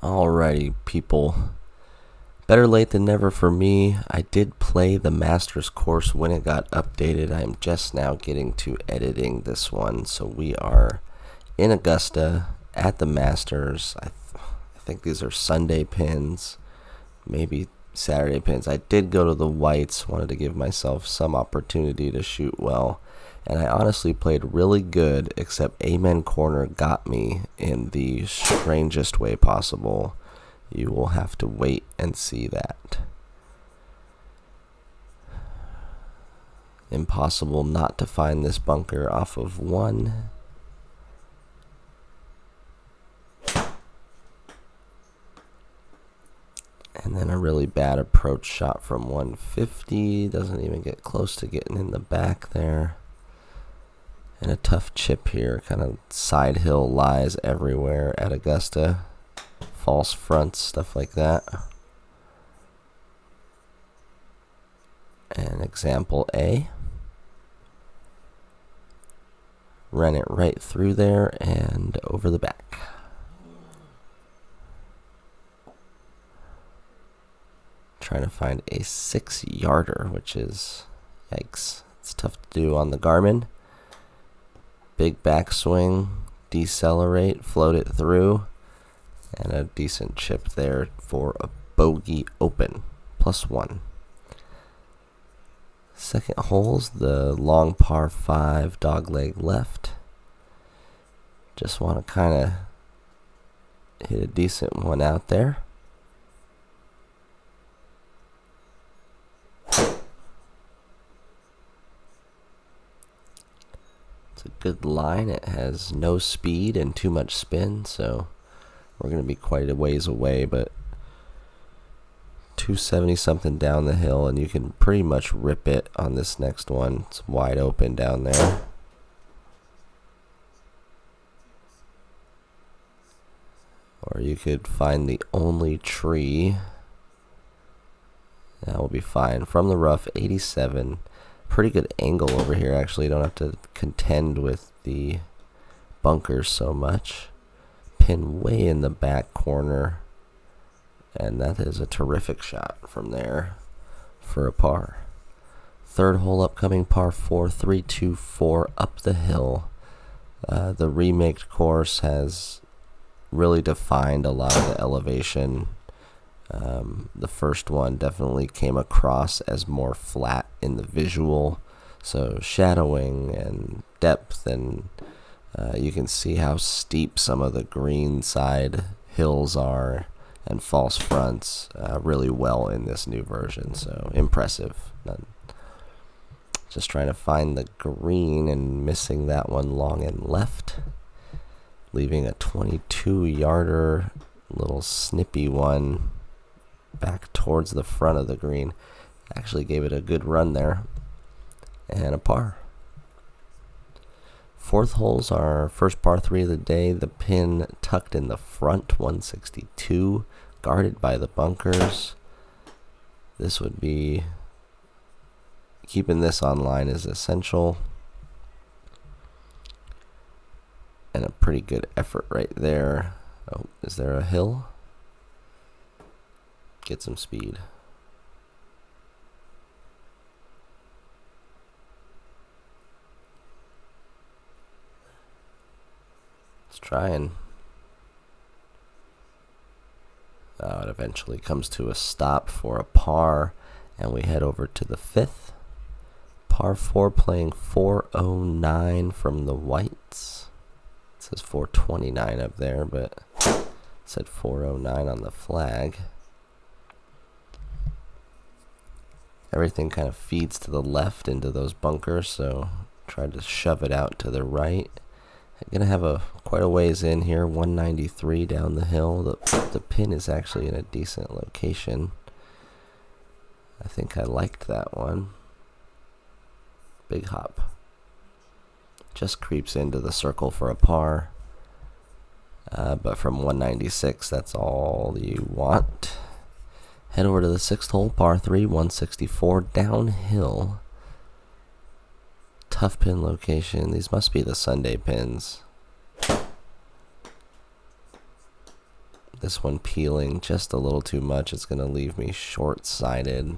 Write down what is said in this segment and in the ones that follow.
Alrighty, people. Better late than never for me. I did play the Masters course when it got updated. I am just now getting to editing this one. So we are in Augusta at the Masters. I think these are Sunday pins, maybe Saturday pins. I did go to the whites, wanted to give myself some opportunity to shoot well. And I honestly played really good, except Amen Corner got me in the strangest way possible. You will have to wait and see that. Impossible not to find this bunker off of one. And then a really bad approach shot from 150. Doesn't even get close to getting in the back there. And a tough chip here, kind of side hill lies everywhere at Augusta. False fronts, stuff like that. And example A. Ran it right through there and over the back. Trying to find a 6-yarder, which is, yikes, it's tough to do on the Garmin. Big backswing, decelerate, float it through, and a decent chip there for a bogey open, +1. Second hole's the long par 5 dogleg left. Just want to kind of hit a decent one out there. It's a good line. It has no speed and too much spin, so we're going to be quite a ways away, but 270 something down the hill, and you can pretty much rip it on this next one. It's wide open down there. Or you could find the only tree. That will be fine. From the rough, 87. Pretty good angle over here, actually. Don't have to contend with the bunkers so much. Pin way in the back corner. And that is a terrific shot from there for a par. Third hole upcoming, par 4, 3-2-4 up the hill. The remaked course has really defined a lot of the elevation. The first one definitely came across as more flat in the visual, so shadowing and depth, and you can see how steep some of the green side hills are and false fronts really well in this new version, so impressive. Just trying to find the green and missing that one long and left, leaving a 22-yarder, little snippy one back towards the front of the green. Actually gave it a good run there, and a par. Fourth hole's our first par 3 of the day. The pin tucked in the front, 162, guarded by the bunkers. This would be, keeping this online is essential, and a pretty good effort right there. Oh, is there a hill? Get some speed. Let's try and it eventually comes to a stop for a par, and we head over to the fifth. Par 4 playing 409 from the whites. It says 429 up there, but it said 409 on the flag. Everything kind of feeds to the left into those bunkers, so tried to shove it out to the right. I'm gonna have quite a ways in here, 193 down the hill. The pin is actually in a decent location. I think I liked that one. Big hop. Just creeps into the circle for a par. But from 196, that's all you want. Head over to the 6th hole, par 3, 164, downhill. Tough pin location. These must be the Sunday pins. This one peeling just a little too much. It's going to leave me short-sighted.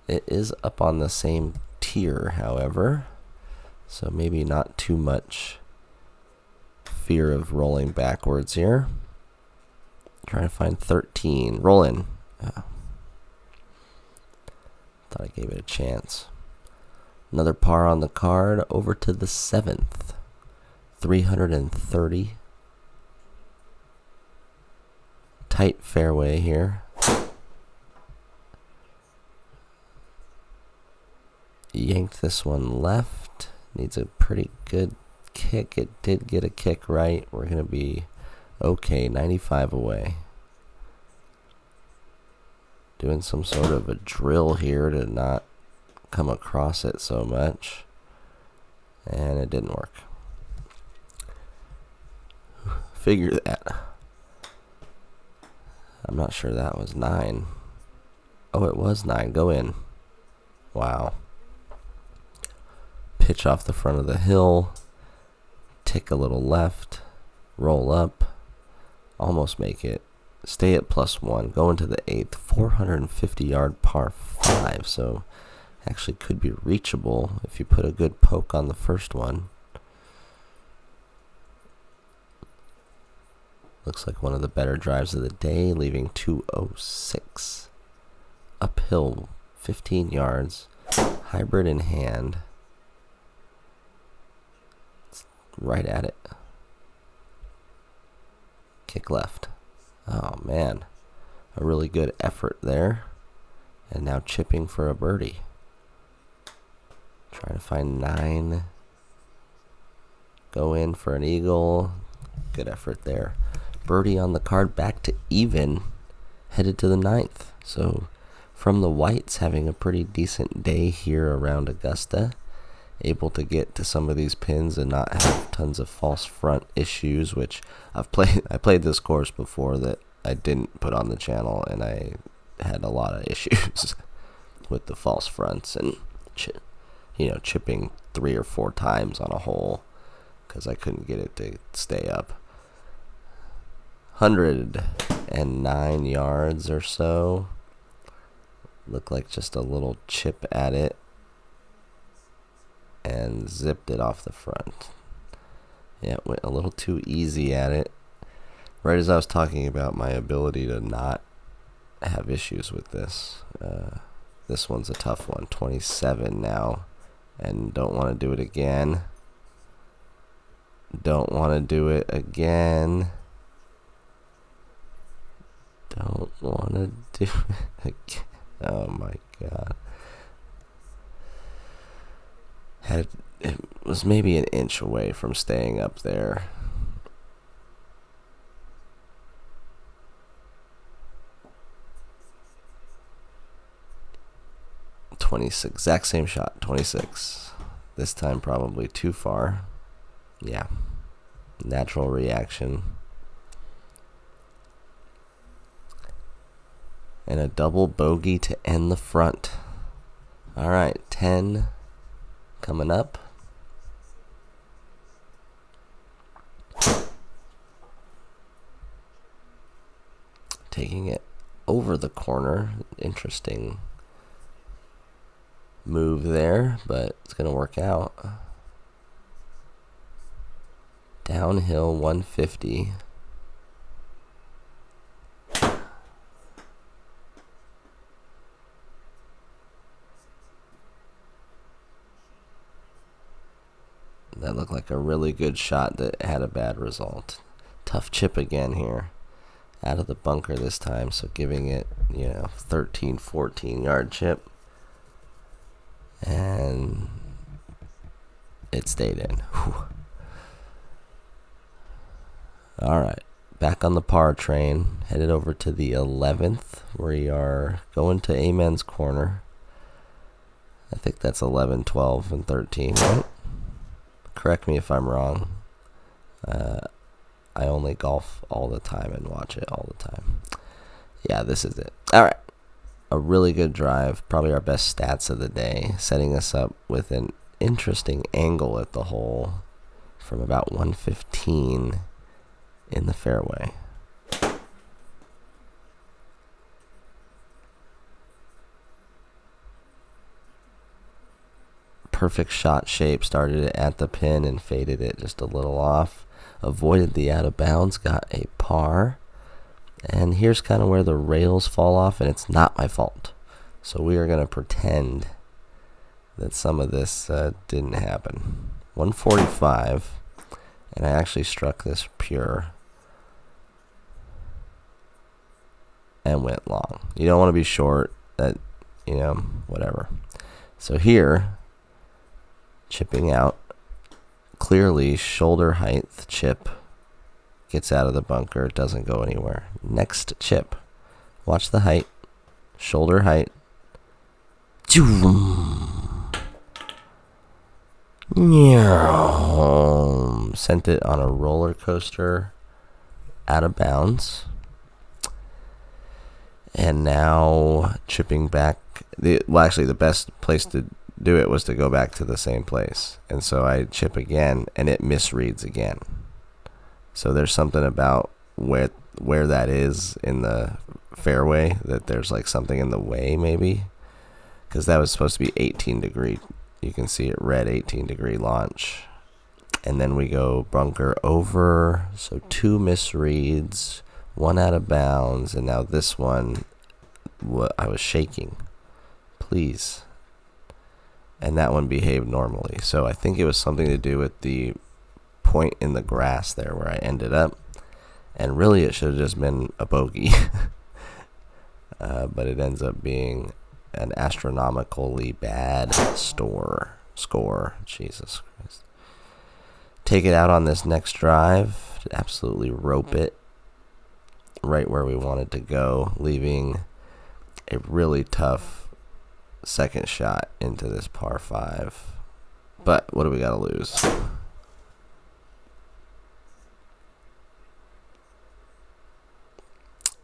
It is up on the same tier, however, so maybe not too much fear of rolling backwards here. Trying to find 13. Roll in. Thought I gave it a chance. Another par on the card. Over to the 7th. 330. Tight fairway here. Yanked this one left. Needs a pretty good kick. It did get a kick right. We're going to be okay. 95 away. Doing some sort of a drill here to not come across it so much. And it didn't work. Figure that. I'm not sure that was 9. Oh, it was 9. Go in. Wow. Pitch off the front of the hill. Tick a little left. Roll up. Almost make it. Stay at +1. Go into the 8th. 450-yard par 5. So actually could be reachable if you put a good poke on the first one. Looks like one of the better drives of the day, leaving 206. Uphill, 15 yards. Hybrid in hand. It's right at it. Kick left. Oh, man. A really good effort there. And now chipping for a birdie. Trying to find 9. Go in for an eagle. Good effort there. Birdie on the card, back to even, headed to the 9th. So from the whites, having a pretty decent day here around Augusta, able to get to some of these pins and not have tons of false front issues, which I played this course before that I didn't put on the channel, and I had a lot of issues with the false fronts and chipping 3 or 4 times on a hole because I couldn't get it to stay up. 109 yards or so. Looked like just a little chip at it and zipped it off the front. Yeah, it went a little too easy at it. Right as I was talking about my ability to not have issues with this. This one's a tough one. 27 now. And don't want to do it again. Don't want to do it again. Don't want to do it again. Oh my god. It was maybe an inch away from staying up there. Exact same shot, 26. This time probably too far. Yeah. Natural reaction. And a double bogey to end the front. Alright, 10 coming up. Taking it over the corner. Interesting move there, but it's going to work out. Downhill 150. That looked like a really good shot that had a bad result. Tough chip again here. Out of the bunker this time, so giving it, 13, 14 yard chip. And it stayed in. Whew. Alright, back on the par train. Headed over to the 11th. We are going to Amen's corner. I think that's 11, 12, and 13, right? Correct me if I'm wrong. I only golf all the time and watch it all the time. Yeah, this is it. Alright. A really good drive. Probably our best stats of the day. Setting us up with an interesting angle at the hole from about 115. in the fairway. Perfect shot shape. Started it at the pin and faded it just a little off. Avoided the out of bounds. Got a par. And here's kind of where the rails fall off, and it's not my fault. So we are going to pretend that some of this didn't happen. 145. And I actually struck this pure and went long. You don't want to be short. That, whatever. So here, chipping out, clearly shoulder height chip, gets out of the bunker, doesn't go anywhere. Next chip, watch the height, shoulder height. Sent it on a roller coaster out of bounds. And now chipping back. Actually, the best place to do it was to go back to the same place. And so I chip again, and it misreads again. So there's something about where that is in the fairway, that there's like something in the way maybe. Because that was supposed to be 18 degree. You can see it red 18 degree launch. And then we go bunker over. So 2 misreads, 1 out of bounds. And now this one, I was shaking. Please. And that one behaved normally. So I think it was something to do with the point in the grass there where I ended up. And really it should have just been a bogey. But it ends up being an astronomically bad score. Jesus Christ. Take it out on this next drive. Absolutely rope it right where we wanted to go, leaving a really tough second shot into this par 5. But what do we got to lose?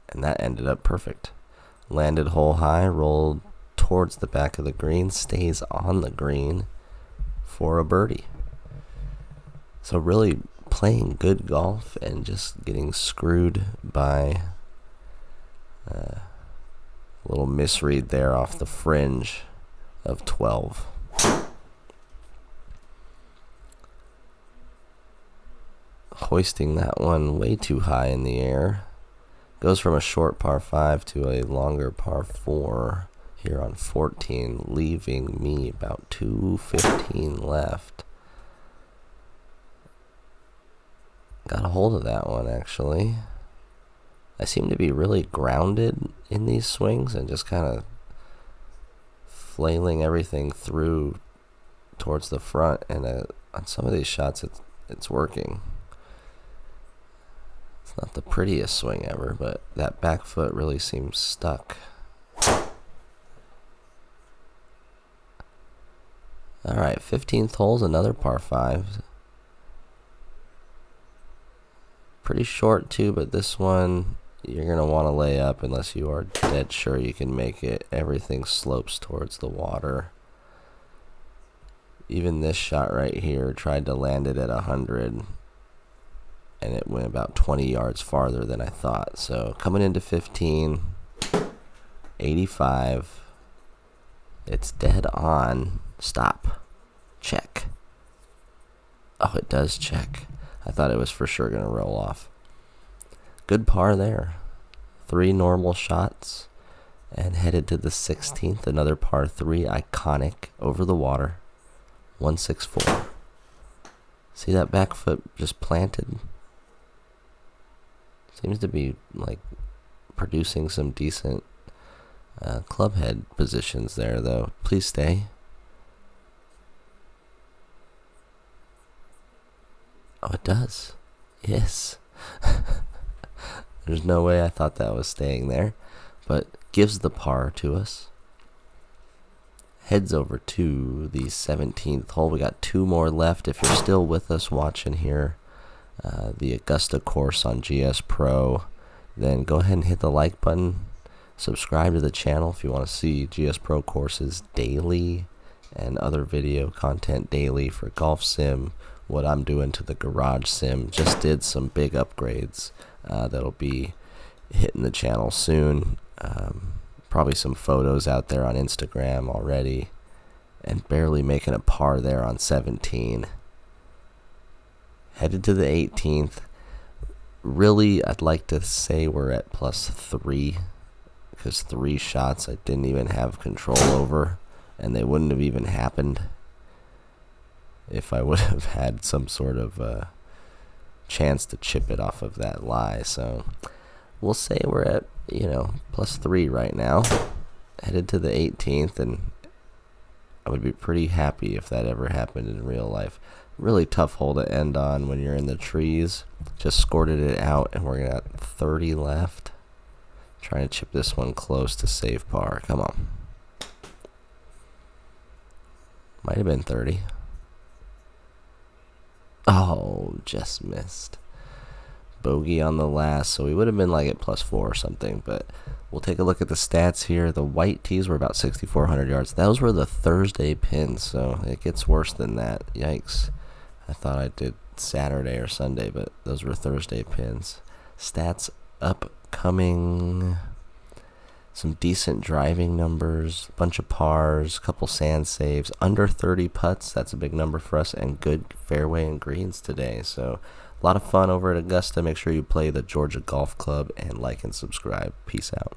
And that ended up perfect. Landed hole high, rolled towards the back of the green, stays on the green for a birdie. So really playing good golf and just getting screwed by a little misread there off the fringe of 12. Hoisting that one way too high in the air. Goes from a short par 5 to a longer par 4 here on 14, leaving me about 215 left. Got a hold of that one, actually. I seem to be really grounded in these swings and just kind of flailing everything through towards the front. And on some of these shots, it's working. It's not the prettiest swing ever, but that back foot really seems stuck. Alright, 15th hole's another par 5. Pretty short too, but this one you're going to want to lay up unless you are dead sure you can make it. Everything slopes towards the water. Even this shot right here, tried to land it at 100. And it went about 20 yards farther than I thought. So coming into 15, 85. It's dead on. Stop. Check. Oh, it does check. I thought it was for sure going to roll off. Good par there. 3 normal shots. And headed to the 16th. Another par 3. Iconic. Over the water. 164. See that back foot just planted? Seems to be like producing some decent club head positions there, though. Please stay. Oh, it does. Yes. There's no way I thought that was staying there, but gives the par to us. Heads over to the 17th hole. We got 2 more left. If you're still with us watching here, the Augusta course on GS Pro, then go ahead and hit the like button. Subscribe to the channel if you want to see GS Pro courses daily and other video content daily for golf sim, what I'm doing to the Garage Sim. Just did some big upgrades that'll be hitting the channel soon. Probably some photos out there on Instagram already, and barely making a par there on 17. Headed to the 18th. Really, I'd like to say we're at +3, because 3 shots I didn't even have control over, and they wouldn't have even happened if I would have had some sort of chance to chip it off of that lie. So we'll say we're at, +3 right now, headed to the 18th, and I would be pretty happy if that ever happened in real life. Really tough hole to end on when you're in the trees. Just scored it out, and we're at 30 left. Trying to chip this one close to save par. Come on. Might have been 30. Oh, just missed. Bogey on the last, so we would have been like at +4 or something, but we'll take a look at the stats here. The white tees were about 6,400 yards. Those were the Thursday pins, so it gets worse than that. Yikes. I thought I did Saturday or Sunday, but those were Thursday pins. Stats upcoming. Some decent driving numbers, bunch of pars, couple sand saves, under 30 putts. That's a big number for us, and good fairway and greens today. So a lot of fun over at Augusta. Make sure you play the Georgia Golf Club, and like and subscribe. Peace out.